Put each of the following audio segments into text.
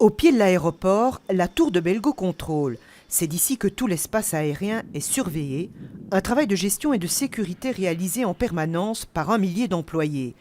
Au pied de l'aéroport, la tour de Belgocontrol. C'est d'ici que tout l'espace aérien est surveillé. Un travail de gestion et de sécurité réalisé en permanence par 1 millier d'employés.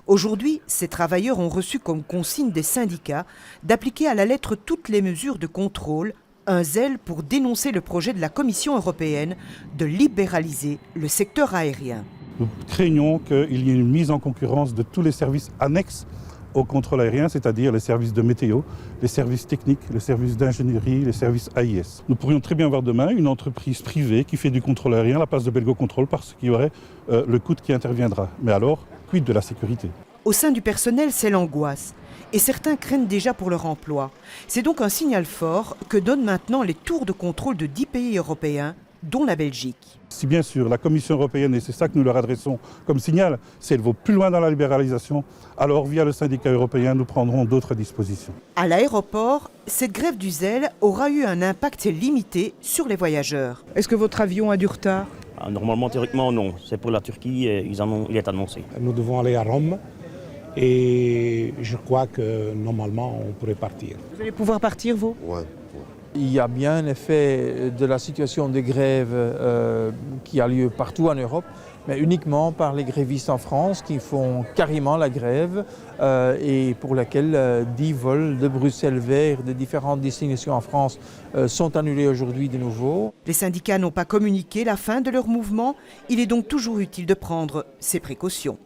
Aujourd'hui, ces travailleurs ont reçu comme consigne des syndicats d'appliquer à la lettre toutes les mesures de contrôle, un zèle pour dénoncer le projet de la Commission européenne de libéraliser le secteur aérien. Nous craignons qu'il y ait une mise en concurrence de tous les services annexes au contrôle aérien, c'est-à-dire les services de météo, les services techniques, les services d'ingénierie, les services AIS. Nous pourrions très bien voir demain une entreprise privée qui fait du contrôle aérien à la place de Belgocontrol parce qu'il y aurait le coût qui interviendra. Mais alors, quid de la sécurité ? Au sein du personnel, c'est l'angoisse. Et certains craignent déjà pour leur emploi. C'est donc un signal fort que donnent maintenant les tours de contrôle de 10 pays européens, dont la Belgique. Si bien sûr la Commission européenne, et c'est ça que nous leur adressons comme signal, si elle va plus loin dans la libéralisation, alors via le syndicat européen, nous prendrons d'autres dispositions. À l'aéroport, cette grève du zèle aura eu un impact limité sur les voyageurs. Est-ce que votre avion a du retard ? Normalement, théoriquement, non. C'est pour la Turquie, il est annoncé. Nous devons aller à Rome et je crois que normalement on pourrait partir. Vous allez pouvoir partir, vous ? Ouais. Il y a bien un effet de la situation de grève qui a lieu partout en Europe, mais uniquement par les grévistes en France qui font carrément la grève et pour laquelle 10 vols de Bruxelles vers de différentes destinations en France sont annulés aujourd'hui de nouveau. Les syndicats n'ont pas communiqué la fin de leur mouvement. Il est donc toujours utile de prendre ces précautions.